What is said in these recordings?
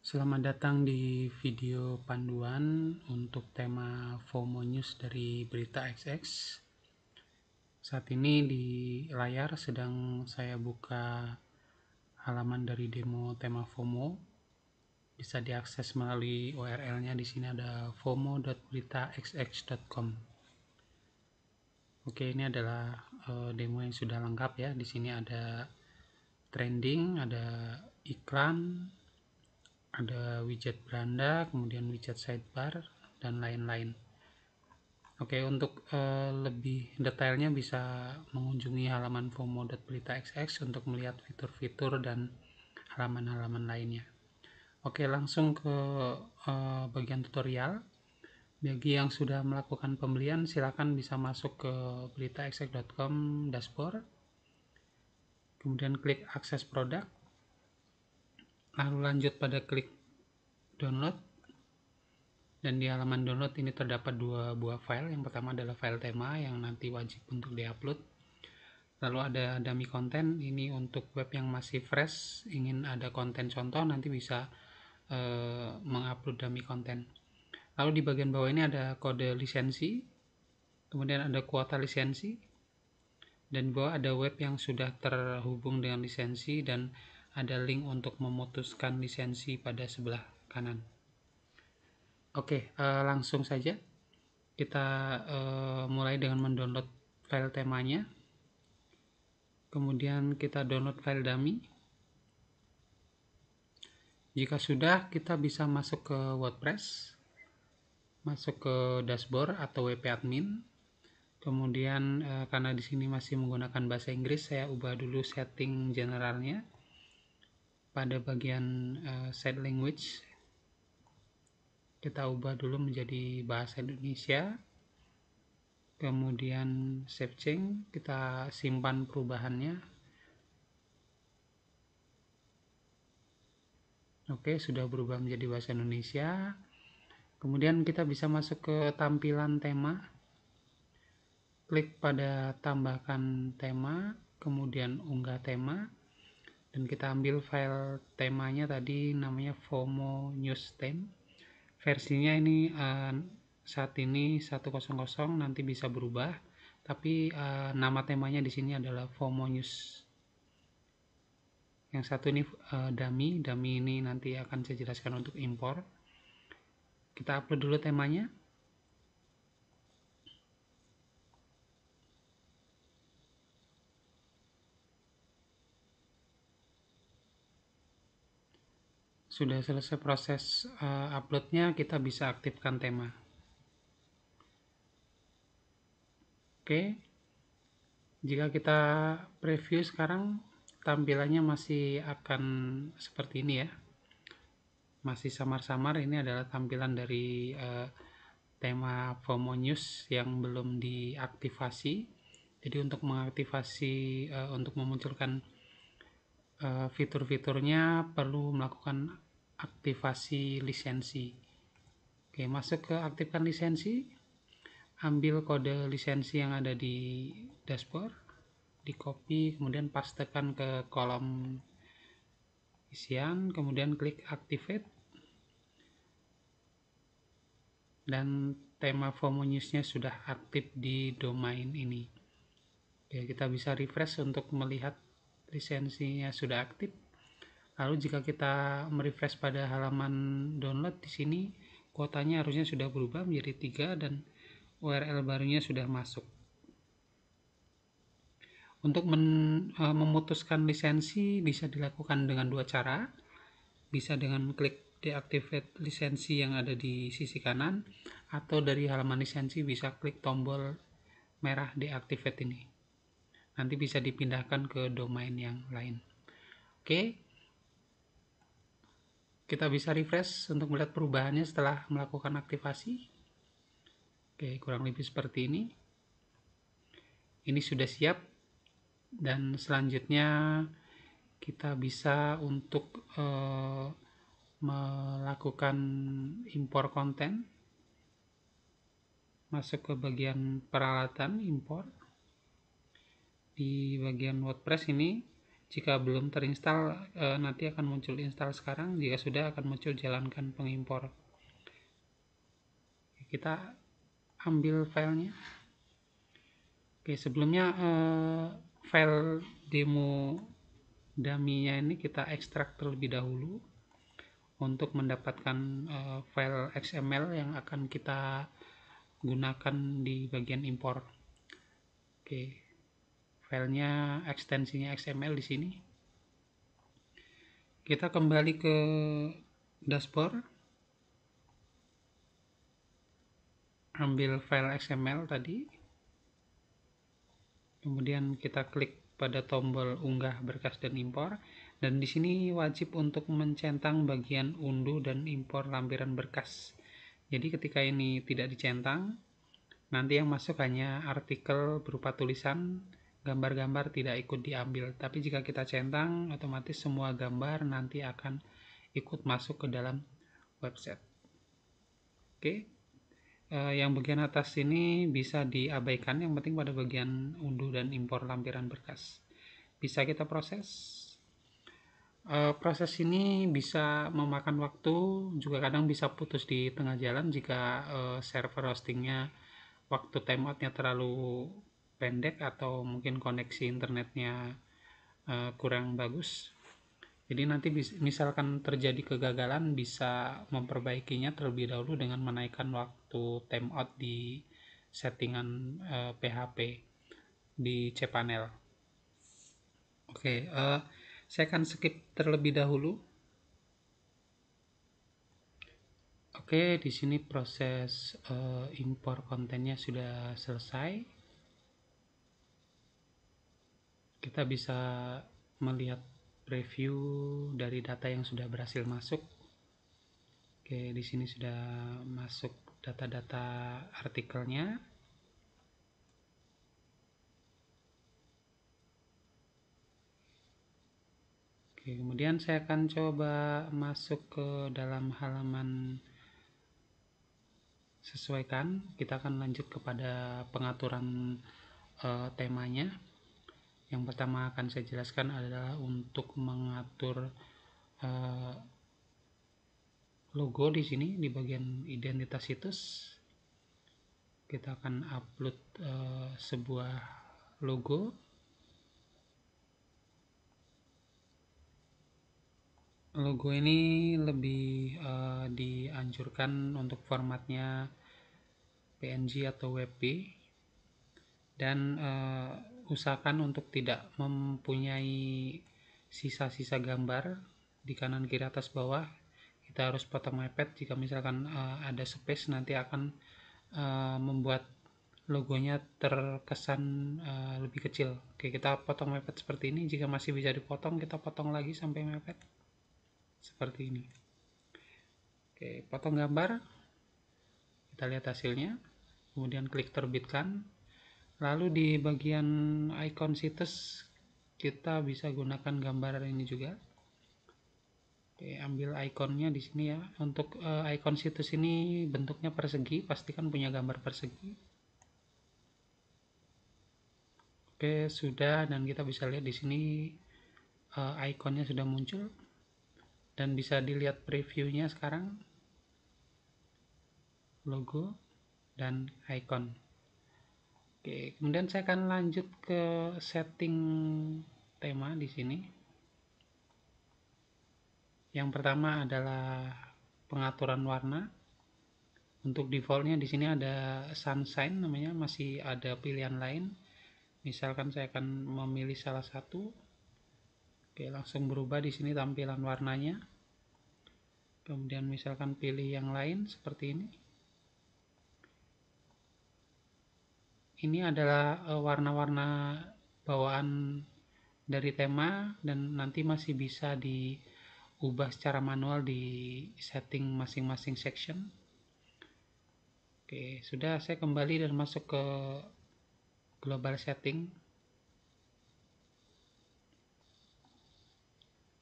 Selamat datang di video panduan untuk tema FOMO News dari Berita XX. Saat ini di layar sedang saya buka halaman dari demo tema FOMO. Bisa diakses melalui URL-nya. Di sini ada fomo.beritaxx.com. Oke, ini adalah demo yang sudah lengkap ya. Di sini ada trending, ada iklan, ada widget beranda, kemudian widget sidebar, dan lain-lain. Oke, untuk lebih detailnya bisa mengunjungi halaman fomo.beritaxx untuk melihat fitur-fitur dan halaman-halaman lainnya. Oke, langsung ke bagian tutorial. Bagi yang sudah melakukan pembelian, silakan bisa masuk ke beritaxx.com dashboard, kemudian klik akses produk, lalu lanjut pada klik download. Dan di halaman download ini terdapat dua buah file. Yang pertama adalah file tema yang nanti wajib untuk diupload. Lalu ada dummy content, ini untuk web yang masih fresh, ingin ada konten contoh, nanti bisa mengupload dummy content. Lalu di bagian bawah ini ada kode lisensi, kemudian ada kuota lisensi, dan di bawah ada web yang sudah terhubung dengan lisensi, dan ada link untuk memutuskan lisensi pada sebelah kanan. Oke, langsung saja kita mulai dengan mendownload file temanya. Kemudian kita download file dummy. Jika sudah, kita bisa masuk ke WordPress, masuk ke dashboard atau WP admin. Kemudian karena di sini masih menggunakan bahasa Inggris, saya ubah dulu setting generalnya pada bagian set language. Kita ubah dulu menjadi bahasa Indonesia. Kemudian save change, kita simpan perubahannya. Oke, sudah berubah menjadi bahasa Indonesia. Kemudian kita bisa masuk ke tampilan tema. Klik pada tambahkan tema, kemudian unggah tema. Dan kita ambil file temanya tadi, namanya FOMO News Theme. Versinya ini saat ini 100, nanti bisa berubah. Tapi nama temanya di sini adalah FOMO News. Yang satu ini dummy ini nanti akan saya jelaskan untuk impor. Kita upload dulu temanya. Sudah selesai proses uploadnya, kita bisa aktifkan tema. Oke, jika kita preview sekarang, tampilannya masih akan seperti ini ya, masih samar-samar. Ini adalah tampilan dari tema FOMO News yang belum diaktifasi. Jadi untuk mengaktifasi, untuk memunculkan fitur-fiturnya perlu melakukan aktivasi lisensi. Oke, masuk ke aktifkan lisensi, ambil kode lisensi yang ada di dashboard, di copy, kemudian pastekan ke kolom isian, kemudian klik activate, dan tema FOMO News-nya sudah aktif di domain ini. Oke, kita bisa refresh untuk melihat lisensinya sudah aktif. Lalu jika kita merefresh pada halaman download, di sini kuotanya harusnya sudah berubah menjadi 3 dan URL barunya sudah masuk. Untuk memutuskan lisensi bisa dilakukan dengan dua cara. Bisa dengan klik deactivate lisensi yang ada di sisi kanan, atau dari halaman lisensi bisa klik tombol merah deactivate ini. Nanti bisa dipindahkan ke domain yang lain. Oke, kita bisa refresh untuk melihat perubahannya setelah melakukan aktivasi. Oke, kurang lebih seperti ini. Ini sudah siap, dan selanjutnya kita bisa untuk melakukan impor konten. Masuk ke bagian peralatan impor. Di bagian WordPress ini Jika belum terinstall, nanti akan muncul install sekarang. Jika sudah, akan muncul jalankan pengimpor. Kita ambil filenya. Oke, sebelumnya file demo dummy-nya ini kita ekstrak terlebih dahulu untuk mendapatkan file XML yang akan kita gunakan di bagian impor. Oke, filenya ekstensinya XML di sini. Kita kembali ke dashboard, ambil file XML tadi, kemudian kita klik pada tombol unggah berkas dan impor, dan di sini wajib untuk mencentang bagian unduh dan impor lampiran berkas. Jadi ketika ini tidak dicentang, nanti yang masuk hanya artikel berupa tulisan, gambar-gambar tidak ikut diambil. Tapi jika kita centang, otomatis semua gambar nanti akan ikut masuk ke dalam website. Oke, yang bagian atas ini bisa diabaikan, yang penting pada bagian unduh dan impor lampiran berkas. Bisa kita proses. Proses ini bisa memakan waktu, juga kadang bisa putus di tengah jalan jika server hostingnya waktu timeoutnya terlalu pendek atau mungkin koneksi internetnya kurang bagus. Jadi nanti misalkan terjadi kegagalan, bisa memperbaikinya terlebih dahulu dengan menaikkan waktu timeout di settingan PHP di cPanel. Oke, saya akan skip terlebih dahulu. Oke, di sini proses impor kontennya sudah selesai. Kita bisa melihat preview dari data yang sudah berhasil masuk. Oke, di sini sudah masuk data-data artikelnya. Oke, kemudian saya akan coba masuk ke dalam halaman sesuaikan. Kita akan lanjut kepada pengaturan temanya. Yang pertama akan saya jelaskan adalah untuk mengatur logo di sini di bagian identitas situs. Kita akan upload sebuah logo. Logo ini lebih dianjurkan untuk formatnya PNG atau WebP, dan usahakan untuk tidak mempunyai sisa-sisa gambar di kanan kiri atas bawah. Kita harus potong mepet. Jika misalkan ada space, nanti akan membuat logonya terkesan lebih kecil. Oke, kita potong mepet seperti ini. Jika masih bisa dipotong, kita potong lagi sampai mepet seperti ini. Oke, potong gambar, kita lihat hasilnya, kemudian klik terbitkan. Lalu di bagian icon situs kita bisa gunakan gambar ini juga. Oke, ambil ikonnya di sini ya. Untuk icon situs ini bentuknya persegi, pastikan punya gambar persegi. Oke, sudah, dan kita bisa lihat di sini ikonnya sudah muncul dan bisa dilihat previewnya sekarang, logo dan icon. Oke, kemudian saya akan lanjut ke setting tema di sini. Yang pertama adalah pengaturan warna. Untuk defaultnya di sini ada sunshine namanya, masih ada pilihan lain. Misalkan saya akan memilih salah satu. Oke, langsung berubah di sini tampilan warnanya. Kemudian misalkan pilih yang lain seperti ini. Ini adalah warna-warna bawaan dari tema, dan nanti masih bisa diubah secara manual di setting masing-masing section. Oke, sudah, saya kembali dan masuk ke global setting.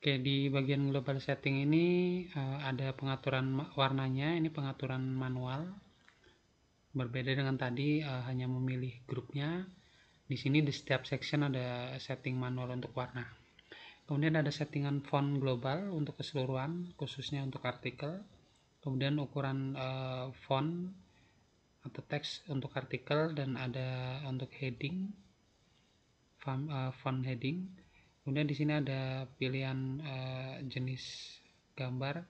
Oke, di bagian global setting ini ada pengaturan warnanya. Ini pengaturan manual. Berbeda dengan tadi, hanya memilih grupnya. Di sini di setiap section ada setting manual untuk warna. Kemudian ada settingan font global untuk keseluruhan, khususnya untuk artikel. Kemudian ukuran font atau teks untuk artikel, dan ada untuk heading, font heading. Kemudian di sini ada pilihan jenis gambar,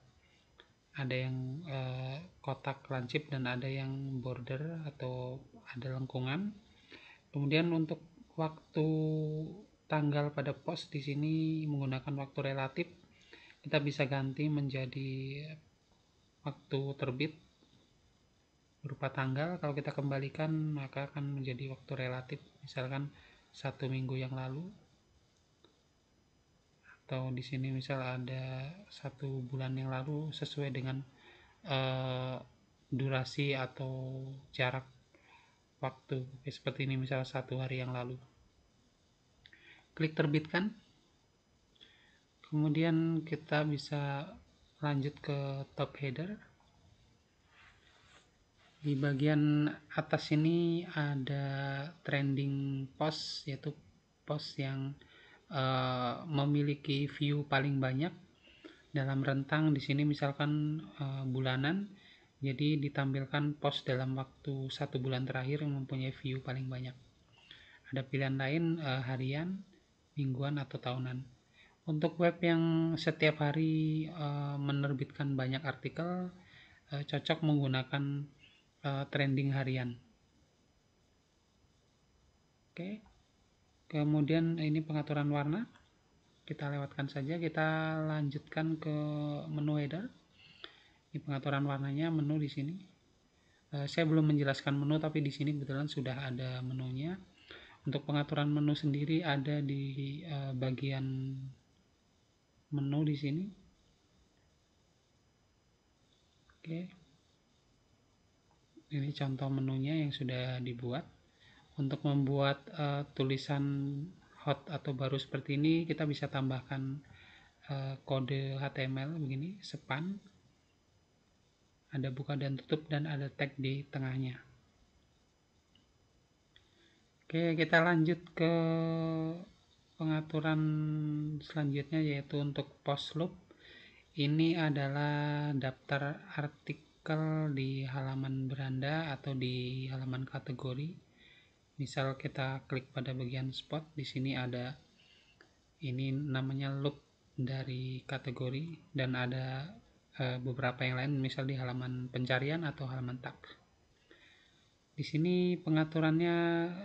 ada yang kotak lancip dan ada yang border atau ada lengkungan. Kemudian untuk waktu tanggal pada post di sini menggunakan waktu relatif, kita bisa ganti menjadi waktu terbit berupa tanggal. Kalau kita kembalikan maka akan menjadi waktu relatif, misalkan 1 minggu yang lalu, atau di sini misal ada 1 bulan yang lalu sesuai dengan durasi atau jarak waktu. Seperti ini misal 1 hari yang lalu. Klik terbitkan. Kemudian kita bisa lanjut ke top header. Di bagian atas ini ada trending post, yaitu post yang memiliki view paling banyak dalam rentang. Di sini misalkan bulanan, jadi ditampilkan post dalam waktu 1 bulan terakhir yang mempunyai view paling banyak. Ada pilihan lain harian, mingguan, atau tahunan. Untuk web yang setiap hari menerbitkan banyak artikel, cocok menggunakan trending harian. Oke. Kemudian ini pengaturan warna. Kita lewatkan saja, kita lanjutkan ke menu header. Ini pengaturan warnanya, menu di sini. Saya belum menjelaskan menu, tapi di sini kebetulan sudah ada menunya. Untuk pengaturan menu sendiri ada di bagian menu di sini. Oke. Ini contoh menunya yang sudah dibuat. Untuk membuat tulisan hot atau baru seperti ini, kita bisa tambahkan kode HTML begini, span, ada buka dan tutup, dan ada tag di tengahnya. Oke, kita lanjut ke pengaturan selanjutnya, yaitu untuk post loop. Ini adalah daftar artikel di halaman beranda atau di halaman kategori. Misal kita klik pada bagian spot, di sini ada ini namanya loop dari kategori, dan ada beberapa yang lain, misal di halaman pencarian atau halaman tag. Di sini pengaturannya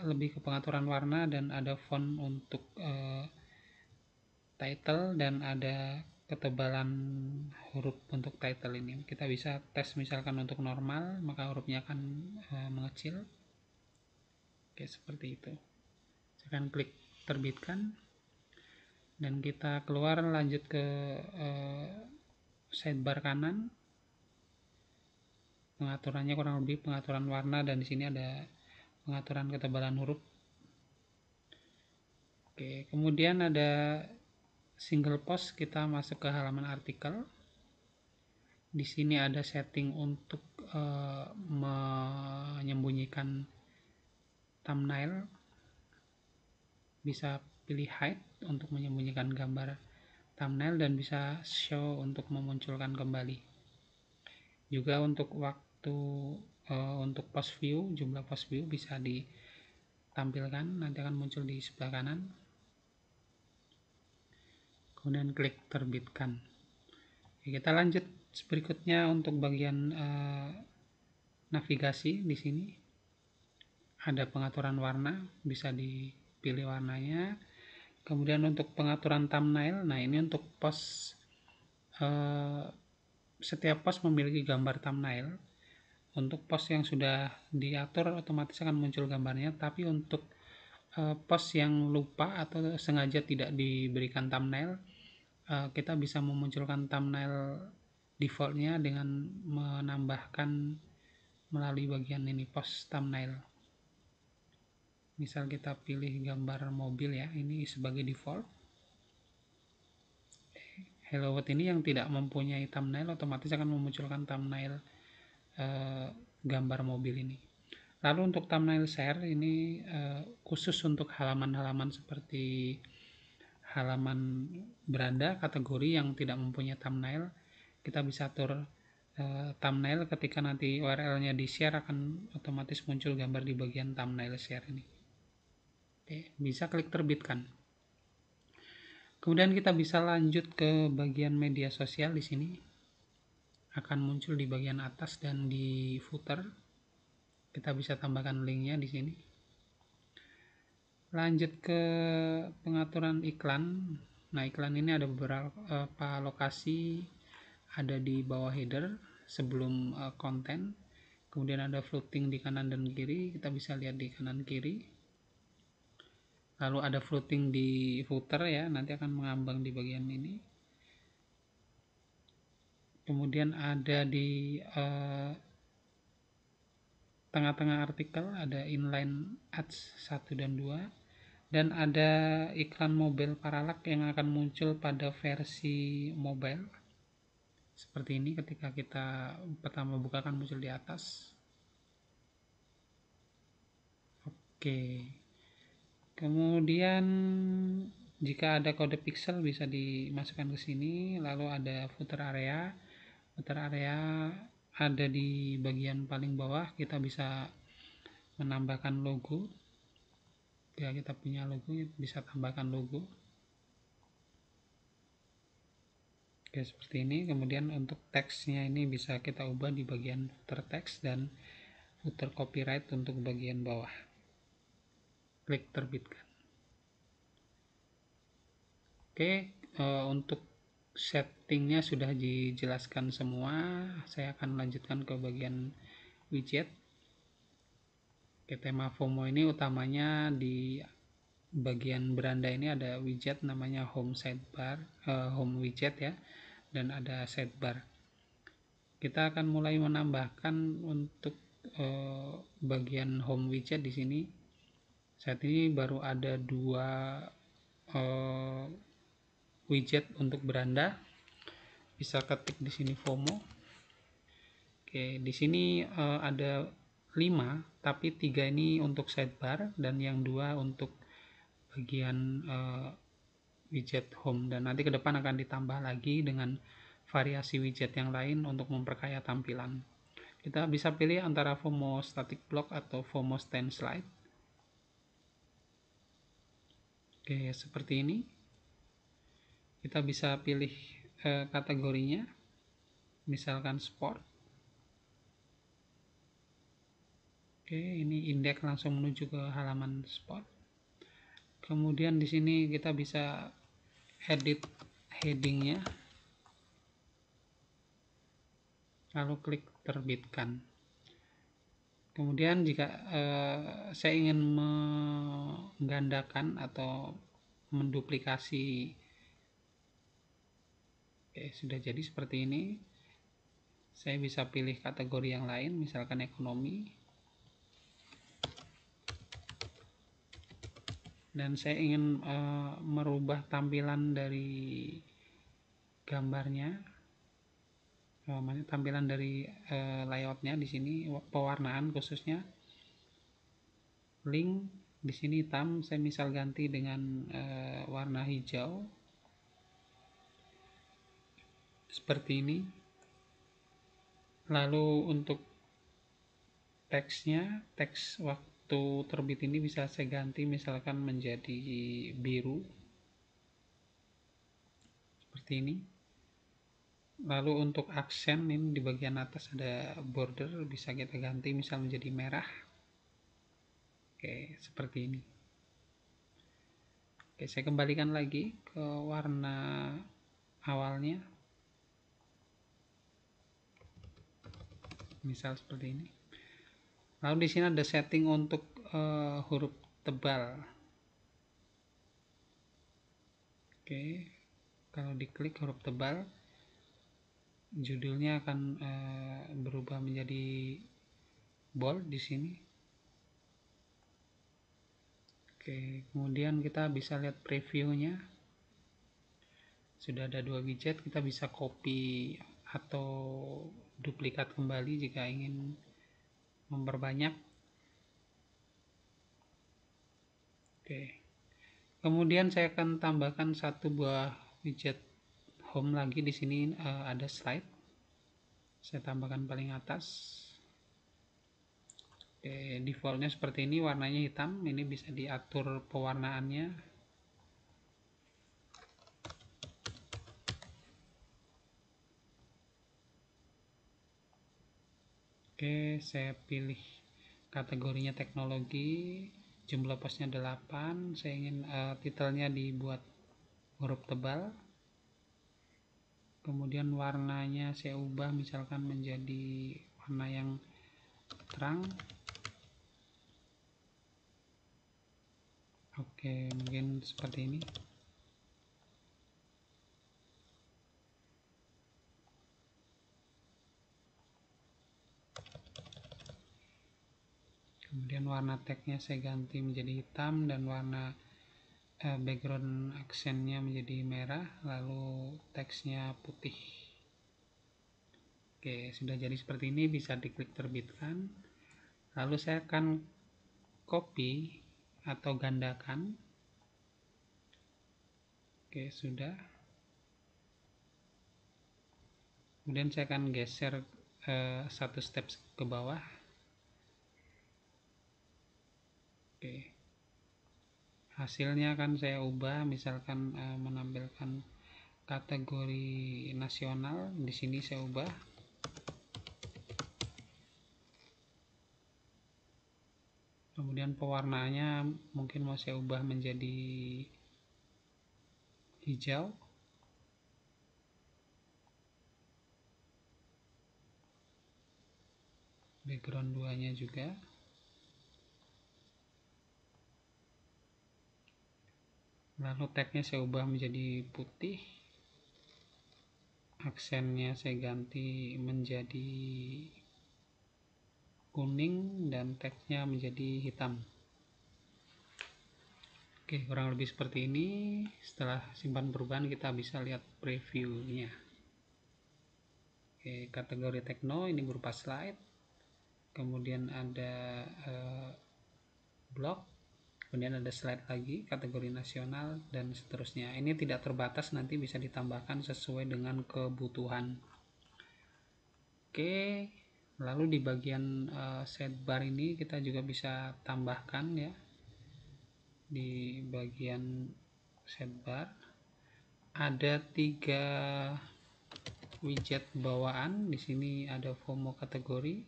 lebih ke pengaturan warna, dan ada font untuk title, dan ada ketebalan huruf untuk title ini. Kita bisa tes, misalkan untuk normal maka hurufnya akan mengecil. Oke, seperti itu. Saya akan klik terbitkan, dan kita keluar, lanjut ke sidebar kanan. Pengaturannya kurang lebih pengaturan warna, dan di sini ada pengaturan ketebalan huruf. Oke, kemudian ada single post. Kita masuk ke halaman artikel. Di sini ada setting untuk menyembunyikan thumbnail. Bisa pilih hide untuk menyembunyikan gambar thumbnail, dan bisa show untuk memunculkan kembali. Juga untuk waktu untuk post view, jumlah post view bisa ditampilkan, nanti akan muncul di sebelah kanan. Kemudian klik terbitkan. Oke, kita lanjut berikutnya untuk bagian navigasi. Di sini ada pengaturan warna, bisa dipilih warnanya. Kemudian untuk pengaturan thumbnail, nah ini untuk post, setiap post memiliki gambar thumbnail. Untuk post yang sudah diatur otomatis akan muncul gambarnya, tapi untuk post yang lupa atau sengaja tidak diberikan thumbnail, kita bisa memunculkan thumbnail defaultnya dengan menambahkan melalui bagian ini, post thumbnail. Misal kita pilih gambar mobil ya, ini sebagai default. Hello World ini yang tidak mempunyai thumbnail otomatis akan memunculkan thumbnail gambar mobil ini. Lalu untuk thumbnail share ini khusus untuk halaman-halaman seperti halaman beranda kategori yang tidak mempunyai thumbnail, kita bisa atur thumbnail. Ketika nanti URL-nya di share akan otomatis muncul gambar di bagian thumbnail share ini. Oke, bisa klik terbitkan. Kemudian kita bisa lanjut ke bagian media sosial. Di sini akan muncul di bagian atas dan di footer. Kita bisa tambahkan linknya di sini. Lanjut ke pengaturan iklan. Nah, iklan ini ada beberapa lokasi, ada di bawah header sebelum konten, kemudian ada floating di kanan dan kiri, kita bisa lihat di kanan kiri, lalu ada floating di footer ya, nanti akan mengambang di bagian ini, kemudian ada di tengah-tengah artikel ada inline ads 1 dan 2, dan ada iklan mobile parallax yang akan muncul pada versi mobile seperti ini. Ketika kita pertama buka akan muncul di atas. Oke, kemudian jika ada kode pixel bisa dimasukkan ke sini, lalu ada footer area. Footer area ada di bagian paling bawah, kita bisa menambahkan logo. Jika kita punya logo, bisa tambahkan logo. Oke, seperti ini. Kemudian untuk teksnya ini bisa kita ubah di bagian footer teks dan footer copyright untuk bagian bawah. Klik terbitkan. Oke, untuk settingnya sudah dijelaskan semua. Saya akan lanjutkan ke bagian widget. Oke, tema FOMO ini utamanya di bagian beranda ini ada widget namanya home sidebar, home widget ya, dan ada sidebar. Kita akan mulai menambahkan untuk bagian home widget di sini. Saat ini baru ada 2 widget untuk beranda. Bisa ketik di sini FOMO. Oke, di sini ada 5, tapi 3 ini untuk sidebar dan yang 2 untuk bagian widget home, dan nanti ke depan akan ditambah lagi dengan variasi widget yang lain untuk memperkaya tampilan. Kita bisa pilih antara FOMO static block atau FOMO stand slide. Oke, seperti ini. Kita bisa pilih kategorinya, misalkan sport. Oke, ini indeks langsung menuju ke halaman spot. Kemudian di sini kita bisa edit headingnya, lalu klik terbitkan. Kemudian jika saya ingin menggandakan atau menduplikasi, oke, sudah jadi seperti ini. Saya bisa pilih kategori yang lain, misalkan ekonomi. Dan saya ingin merubah tampilan dari gambarnya, tampilan dari layoutnya. Di sini pewarnaan khususnya link di sini hitam, saya misal ganti dengan warna hijau seperti ini. Lalu untuk teksnya, teks waktu terbit ini bisa saya ganti misalkan menjadi biru seperti ini. Lalu untuk aksen ini di bagian atas ada border, bisa kita ganti misal menjadi merah. Oke, seperti ini. Oke, saya kembalikan lagi ke warna awalnya, misal seperti ini. Lalu di sini ada setting untuk huruf tebal. Oke, kalau diklik huruf tebal, judulnya akan berubah menjadi bold di sini. Oke, kemudian kita bisa lihat previewnya. Sudah ada 2 widget, kita bisa copy atau duplikat kembali jika ingin memperbanyak. Oke, Kemudian saya akan tambahkan satu buah widget home lagi. Di sini ada slide, saya tambahkan paling atas. Oke, defaultnya seperti ini, warnanya hitam. Ini bisa diatur pewarnaannya. Oke, saya pilih kategorinya teknologi, jumlah posnya 8. Saya ingin titelnya dibuat huruf tebal. Kemudian warnanya saya ubah misalkan menjadi warna yang terang. Oke, mungkin seperti ini. Kemudian warna tagnya saya ganti menjadi hitam dan warna background aksennya menjadi merah, lalu teksnya putih. Oke, sudah jadi seperti ini, bisa diklik terbitkan. Lalu saya akan copy atau gandakan. Oke, sudah. Kemudian saya akan geser satu step ke bawah. Oke, hasilnya akan saya ubah, misalkan menampilkan kategori nasional. Di sini saya ubah. Kemudian pewarnaannya mungkin mau saya ubah menjadi hijau. Background 2-nya juga. Lalu tagnya saya ubah menjadi putih. Aksennya saya ganti menjadi kuning dan teksnya menjadi hitam. Oke, kurang lebih seperti ini. Setelah simpan perubahan, kita bisa lihat previewnya. Oke, kategori tekno ini berupa slide. Kemudian ada blog. Kemudian ada slide lagi, kategori nasional, dan seterusnya. Ini tidak terbatas, nanti bisa ditambahkan sesuai dengan kebutuhan. Oke, lalu di bagian sidebar ini kita juga bisa tambahkan ya. Di bagian sidebar ada 3 widget bawaan. Di sini ada FOMO kategori.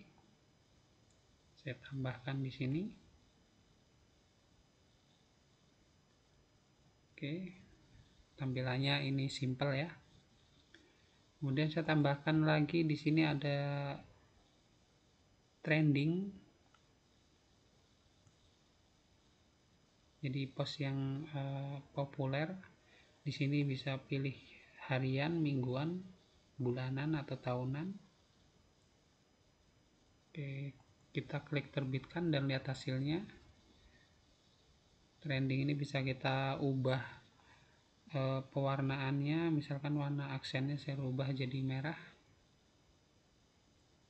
Saya tambahkan di sini. Oke, tampilannya ini simple ya. Kemudian saya tambahkan lagi di sini ada trending. Jadi post yang populer. Di sini bisa pilih harian, mingguan, bulanan atau tahunan. Oke, kita klik terbitkan dan lihat hasilnya. Trending ini bisa kita ubah pewarnaannya, misalkan warna aksennya saya ubah jadi merah.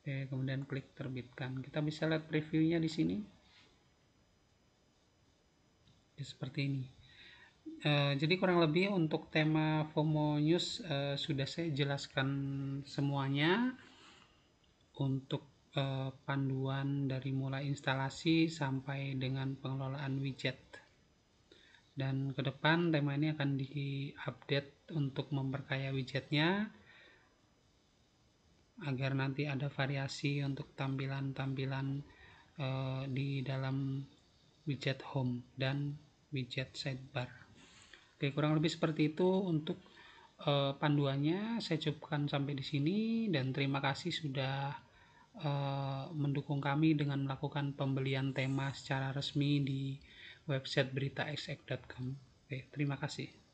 Oke, kemudian klik terbitkan. Kita bisa lihat previewnya di sini. Ya, seperti ini. Jadi kurang lebih untuk tema FOMO News sudah saya jelaskan semuanya. Untuk panduan dari mulai instalasi sampai dengan pengelolaan widget. Dan ke depan tema ini akan diupdate untuk memperkaya widgetnya agar nanti ada variasi untuk tampilan-tampilan di dalam widget home dan widget sidebar. Oke, kurang lebih seperti itu untuk panduannya. Saya cukupkan sampai di sini dan terima kasih sudah mendukung kami dengan melakukan pembelian tema secara resmi di website beritaxx.com. Oke, terima kasih.